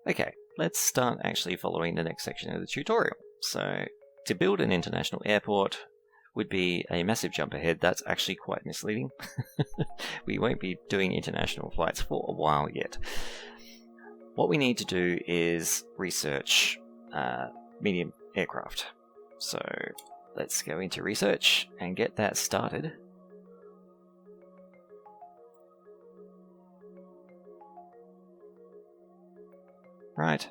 Okay, let's start actually following the next section of the tutorial. So, to build an international airport would be a massive jump ahead. That's actually quite misleading. We won't be doing international flights for a while yet. What we need to do is research medium aircraft. So, let's go into research and get that started. Right.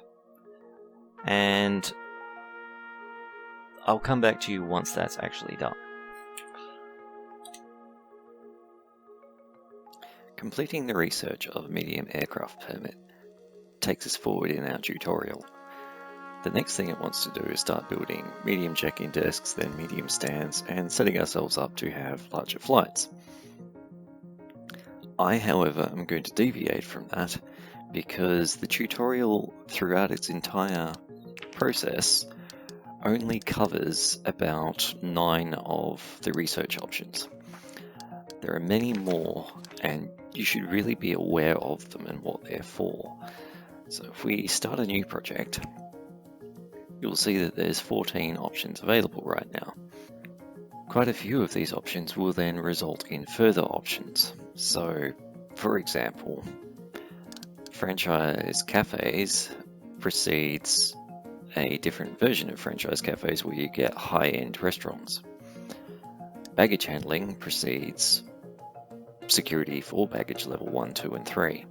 And I'll come back to you once that's actually done. Completing the research of a medium aircraft permit takes us forward in our tutorial. The next thing it wants to do is start building medium check-in desks, then medium stands, and setting ourselves up to have larger flights. I, however, am going to deviate from that because the tutorial throughout its entire process only covers about 9 of the research options. There are many more, and you should really be aware of them and what they're for. So if we start a new project, you'll see that there's 14 options available right now. Quite a few of these options will then result in further options. So, for example, franchise cafes precedes a different version of franchise cafes where you get high-end restaurants. Baggage handling precedes security for baggage level 1, 2, and 3.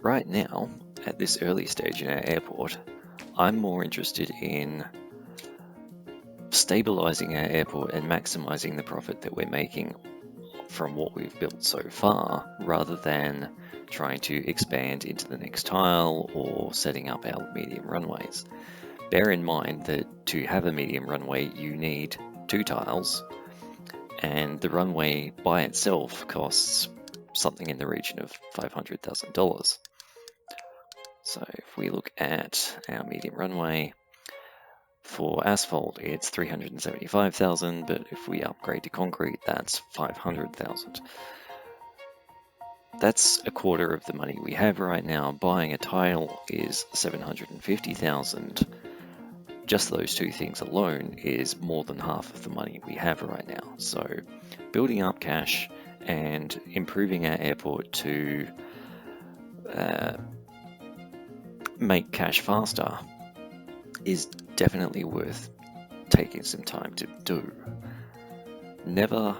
Right now, at this early stage in our airport, I'm more interested in stabilizing our airport and maximizing the profit that we're making from what we've built so far, rather than trying to expand into the next tile or setting up our medium runways. Bear in mind that to have a medium runway, you need 2 tiles, and the runway by itself costs something in the region of $500,000. So if we look at our medium runway, for asphalt it's $375,000, but if we upgrade to concrete, that's $500,000. That's a quarter of the money we have right now. Buying a tile is $750,000. Just those 2 things alone is more than half of the money we have right now. So building up cash and improving our airport to make cash faster is definitely worth taking some time to do. Never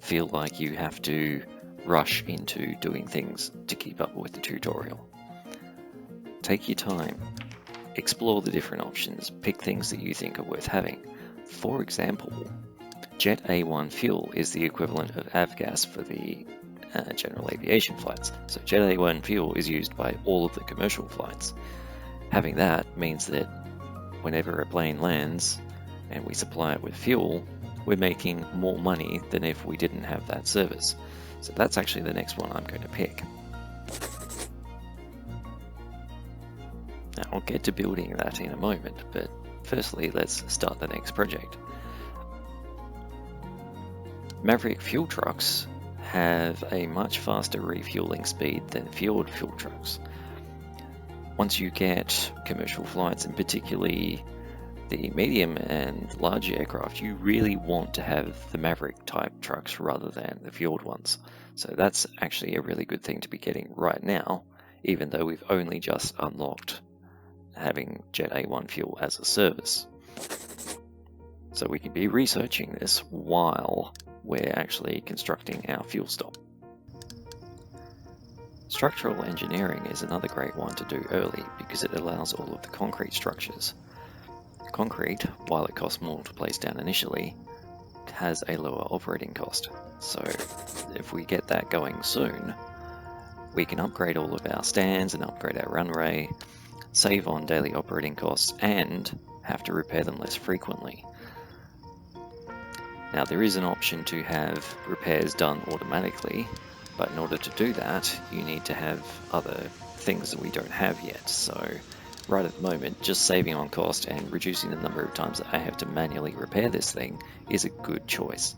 feel like you have to rush into doing things to keep up with the tutorial. Take your time, explore the different options, pick things that you think are worth having. For example, Jet A1 fuel is the equivalent of avgas for the general aviation flights. So Jet A1 fuel is used by all of the commercial flights. Having that means that whenever a plane lands and we supply it with fuel, we're making more money than if we didn't have that service. So that's actually the next one I'm going to pick. Now I'll get to building that in a moment, but firstly let's start the next project. Maverick fuel trucks have a much faster refueling speed than Fjord fuel trucks. Once you get commercial flights, and particularly the medium and large aircraft, you really want to have the Maverick type trucks rather than the Fjord ones. So that's actually a really good thing to be getting right now, even though we've only just unlocked having Jet A1 fuel as a service. So we can be researching this while we're actually constructing our fuel stop. Structural engineering is another great one to do early because it allows all of the concrete structures. Concrete, while it costs more to place down initially, has a lower operating cost. So if we get that going soon, we can upgrade all of our stands and upgrade our runway, save on daily operating costs, and have to repair them less frequently. Now there is an option to have repairs done automatically, but in order to do that, you need to have other things that we don't have yet. So right at the moment, just saving on cost and reducing the number of times that I have to manually repair this thing is a good choice.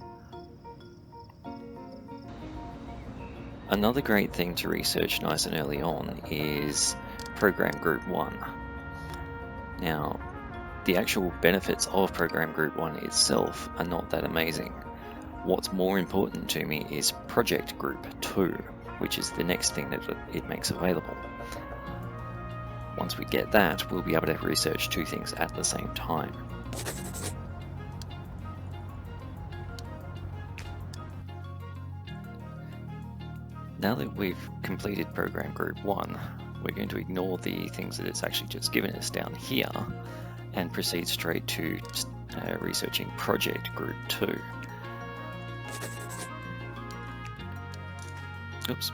Another great thing to research nice and early on is Program Group 1. Now, the actual benefits of Program Group 1 itself are not that amazing. What's more important to me is Project Group 2, which is the next thing that it makes available. Once we get that, we'll be able to research two things at the same time. Now that we've completed Program Group 1, we're going to ignore the things that it's actually just given us down here and proceed straight to researching Project Group 2. Oops.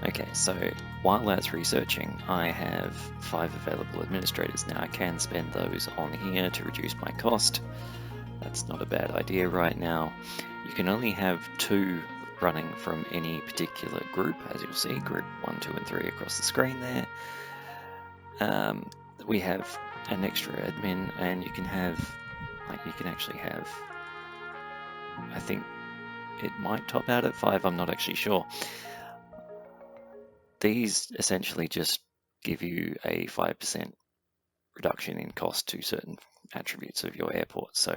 Okay, so while that's researching, I have 5 available administrators. Now I can spend those on here to reduce my cost. That's not a bad idea right now. You can only have 2 running from any particular group, as you'll see, group 1, 2, and 3 across the screen there. We have an extra admin, and you can actually have, I think it might top out at 5, I'm not actually sure. These essentially just give you a 5% reduction in cost to certain attributes of your airport, so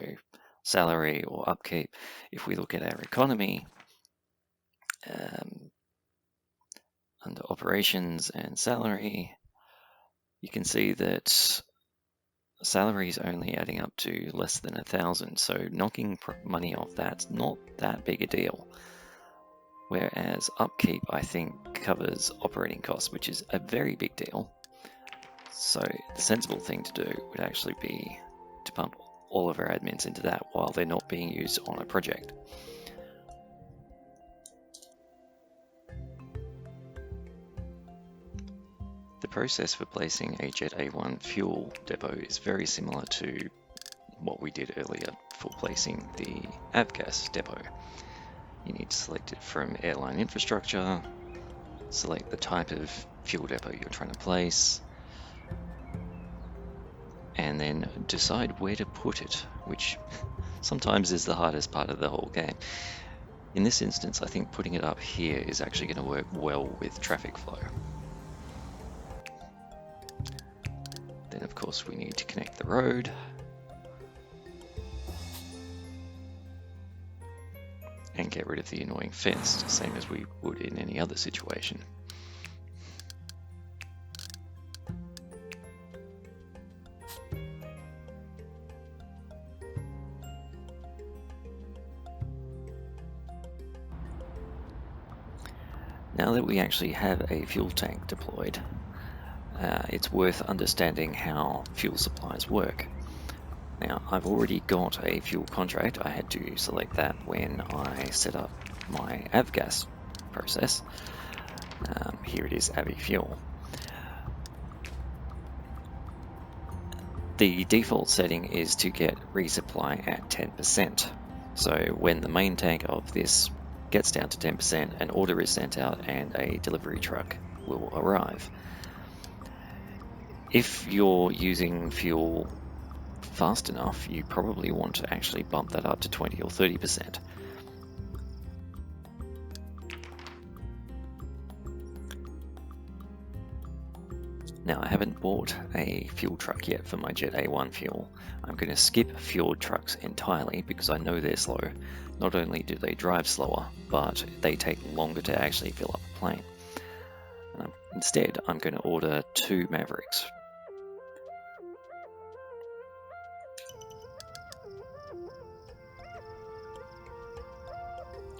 salary or upkeep. If we look at our economy, under operations and salary, you can see that salary is only adding up to less than 1,000, so knocking money off that's not that big a deal. Whereas upkeep, I think, covers operating costs, which is a very big deal. So the sensible thing to do would actually be to pump all of our admins into that while they're not being used on a project. The process for placing a Jet A1 fuel depot is very similar to what we did earlier for placing the avgas depot. You need to select it from airline infrastructure, select the type of fuel depot you're trying to place, and then decide where to put it, which sometimes is the hardest part of the whole game. In this instance, I think putting it up here is actually going to work well with traffic flow. Then of course we need to connect the road. And get rid of the annoying fence, same as we would in any other situation. Now that we actually have a fuel tank deployed, it's worth understanding how fuel supplies work. Now, I've already got a fuel contract. I had to select that when I set up my avgas process. Here it is, AviFuel. The default setting is to get resupply at 10%. So when the main tank of this gets down to 10%, an order is sent out and a delivery truck will arrive. If you're using fuel fast enough, you probably want to actually bump that up to 20 or 30%. Now, I haven't bought a fuel truck yet for my Jet A1 fuel. I'm going to skip fueled trucks entirely because I know they're slow. Not only do they drive slower, but they take longer to actually fill up a plane. Instead, I'm going to order 2 Mavericks.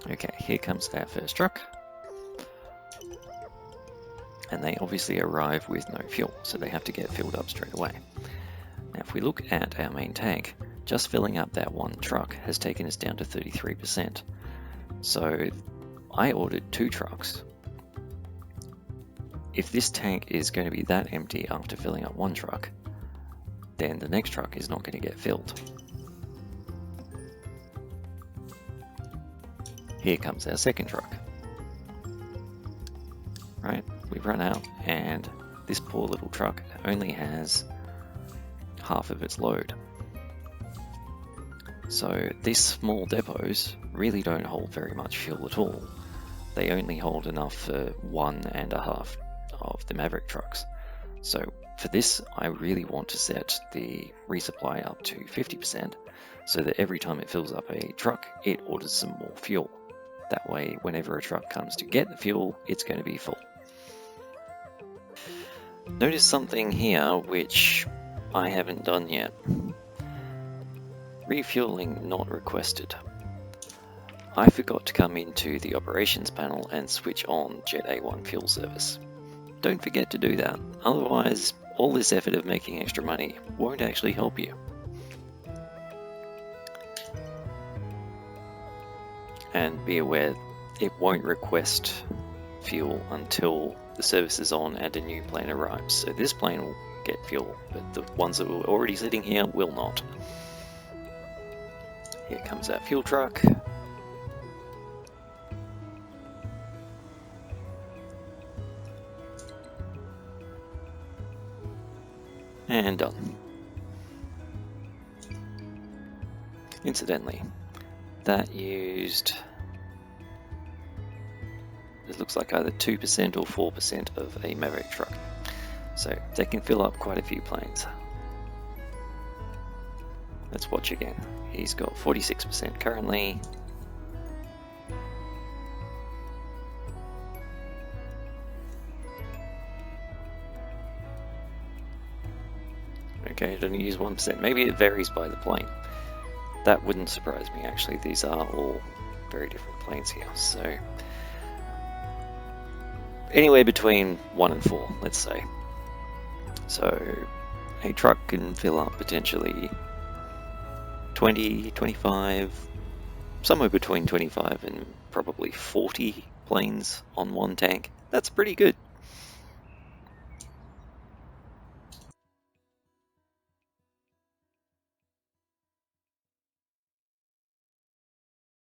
Okay, here comes our first truck. And they obviously arrive with no fuel, so they have to get filled up straight away. Now, if we look at our main tank, just filling up that one truck has taken us down to 33%. So I ordered 2 trucks. If this tank is going to be that empty after filling up one truck, then the next truck is not going to get filled. Here comes our second truck. Right, we've run out, and this poor little truck only has half of its load. So these small depots really don't hold very much fuel at all. They only hold enough for 1.5 of the Maverick trucks. So for this, I really want to set the resupply up to 50%, so that every time it fills up a truck, it orders some more fuel. That way, whenever a truck comes to get the fuel, it's going to be full. Notice something here which I haven't done yet. Refueling not requested. I forgot to come into the operations panel and switch on Jet A1 fuel service. Don't forget to do that, otherwise all this effort of making extra money won't actually help you. And be aware, it won't request fuel until the service is on and a new plane arrives. So this plane will get fuel, but the ones that were already sitting here will not. Here comes our fuel truck. And done. Incidentally, that used, it looks like either 2% or 4% of a Maverick truck. So they can fill up quite a few planes. Let's watch again. He's got 46% currently. Okay, it only use 1%. Maybe it varies by the plane. That wouldn't surprise me, actually. These are all very different planes here. So anywhere between 1 and 4, let's say. So a truck can fill up potentially 20, 25, somewhere between 25 and probably 40 planes on one tank. That's pretty good.